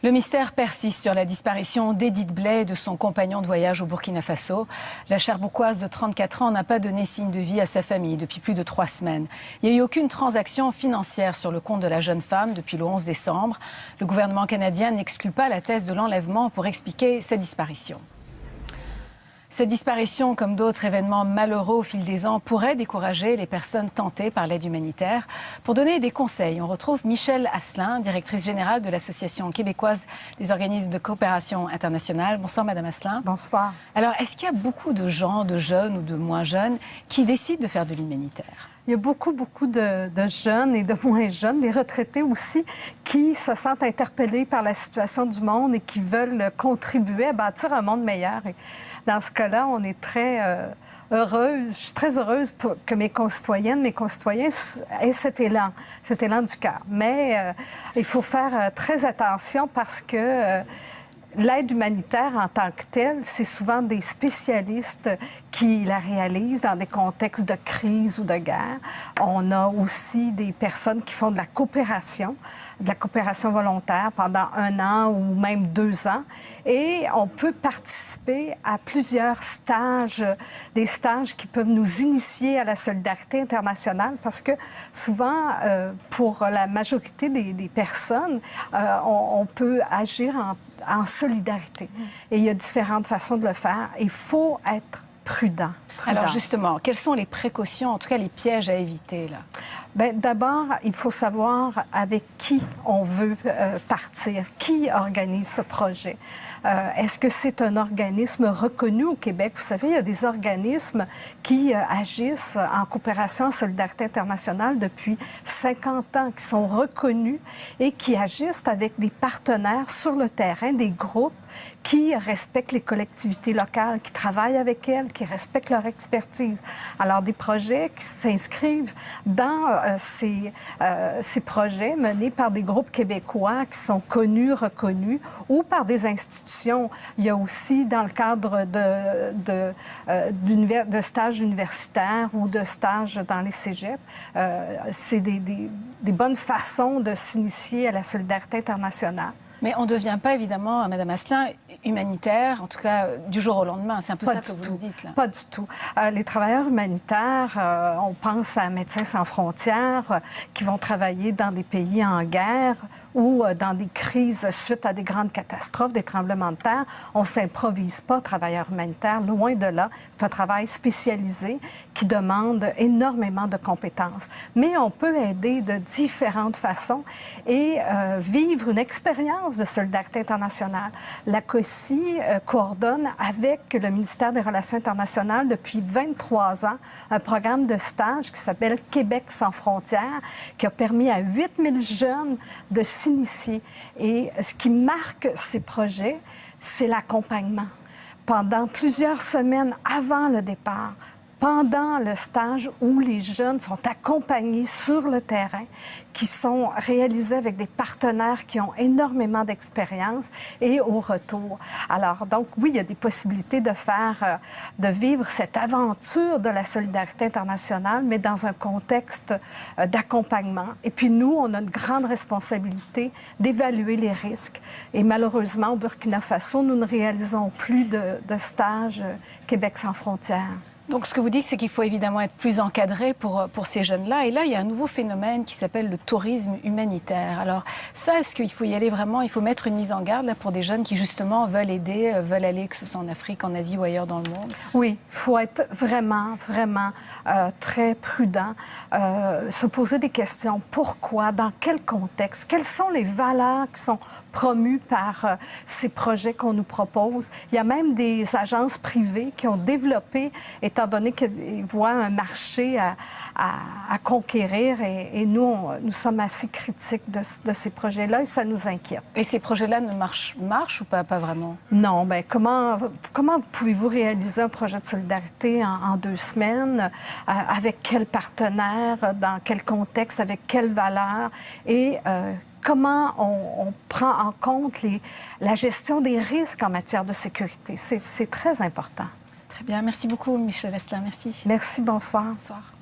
Le mystère persiste sur la disparition d'Edith Blay et de son compagnon de voyage au Burkina Faso. La Cherbourgoise de 34 ans n'a pas donné signe de vie à sa famille depuis plus de 3 semaines. Il n'y a eu aucune transaction financière sur le compte de la jeune femme depuis le 11 décembre. Le gouvernement canadien n'exclut pas la thèse de l'enlèvement pour expliquer sa disparition. Cette disparition, comme d'autres événements malheureux au fil des ans, pourrait décourager les personnes tentées par l'aide humanitaire. Pour donner des conseils, on retrouve Michèle Asselin, directrice générale de l'Association québécoise des organismes de coopération internationale. Bonsoir, Madame Asselin. Bonsoir. Alors, est-ce qu'il y a beaucoup de gens, de jeunes ou de moins jeunes, qui décident de faire de l'humanitaire? Il y a beaucoup de jeunes et de moins jeunes, des retraités aussi, qui se sentent interpellés par la situation du monde et qui veulent contribuer à bâtir un monde meilleur. Et dans ce cas-là, on est très heureuse, je suis très heureuse que mes concitoyennes, mes concitoyens aient cet élan du cœur. Mais il faut faire très attention parce que l'aide humanitaire en tant que telle, c'est souvent des spécialistes qui la réalisent dans des contextes de crise ou de guerre. On a aussi des personnes qui font de la coopération volontaire pendant 1 an ou même 2 ans. Et on peut participer à plusieurs stages, des stages qui peuvent nous initier à la solidarité internationale parce que souvent, pour la majorité des personnes, on peut agir en solidarité. Et il y a différentes façons de le faire. Il faut être prudent. Alors justement, quelles sont les précautions, en tout cas les pièges à éviter là? Bien, d'abord, il faut savoir avec qui on veut partir, qui organise ce projet. Est-ce que c'est un organisme reconnu au Québec? Vous savez, il y a des organismes qui agissent en coopération en solidarité internationale depuis 50 ans, qui sont reconnus et qui agissent avec des partenaires sur le terrain, des groupes qui respectent les collectivités locales, qui travaillent avec elles, qui respectent leur expertise. Alors, des projets qui s'inscrivent dans ces projets menés par des groupes québécois qui sont connus, reconnus, ou par des institutions. Il y a aussi, dans le cadre de stages universitaires ou de stages dans les cégeps, c'est des bonnes façons de s'initier à la solidarité internationale. Mais on ne devient pas, évidemment, Madame Asselin, humanitaire, en tout cas du jour au lendemain. C'est un peu ça que vous nous dites, là. Pas du tout. Les travailleurs humanitaires, on pense à Médecins sans frontières qui vont travailler dans des pays en guerre ou dans des crises suite à des grandes catastrophes, des tremblements de terre. On ne s'improvise pas travailleurs humanitaires, loin de là. C'est un travail spécialisé qui demande énormément de compétences. Mais on peut aider de différentes façons et vivre une expérience de solidarité internationale. La COSI coordonne avec le ministère des Relations internationales depuis 23 ans un programme de stage qui s'appelle Québec sans frontières, qui a permis à 8000 jeunes de s'initier. Et ce qui marque ces projets, c'est l'accompagnement. Pendant plusieurs semaines avant le départ, pendant le stage où les jeunes sont accompagnés sur le terrain, qui sont réalisés avec des partenaires qui ont énormément d'expérience et au retour. Alors, donc, oui, il y a des possibilités de vivre cette aventure de la solidarité internationale, mais dans un contexte d'accompagnement. Et puis, nous, on a une grande responsabilité d'évaluer les risques. Et malheureusement, au Burkina Faso, nous ne réalisons plus de stages Québec sans frontières. Donc, ce que vous dites, c'est qu'il faut évidemment être plus encadré pour ces jeunes-là. Et là, il y a un nouveau phénomène qui s'appelle le tourisme humanitaire. Alors, ça, est-ce qu'il faut y aller vraiment? Il faut mettre une mise en garde là, pour des jeunes qui, justement, veulent aider, veulent aller, que ce soit en Afrique, en Asie ou ailleurs dans le monde? Oui, il faut être vraiment très prudent. Se poser des questions. Pourquoi? Dans quel contexte? Quelles sont les valeurs qui sont promues par ces projets qu'on nous propose? Il y a même des agences privées qui ont développé, étant donné qu'ils voient un marché à conquérir. Et nous sommes assez critiques de ces projets-là et ça nous inquiète. Et ces projets-là ne marchent ou pas vraiment? Non. Bien, comment pouvez-vous réaliser un projet de solidarité en 2 semaines? Avec quel partenaire? Dans quel contexte? Avec quelles valeurs? Et comment on prend en compte la gestion des risques en matière de sécurité? C'est très important. Très bien. Merci beaucoup, Michèle Asselin. Merci. Merci. Bonsoir. Bonsoir.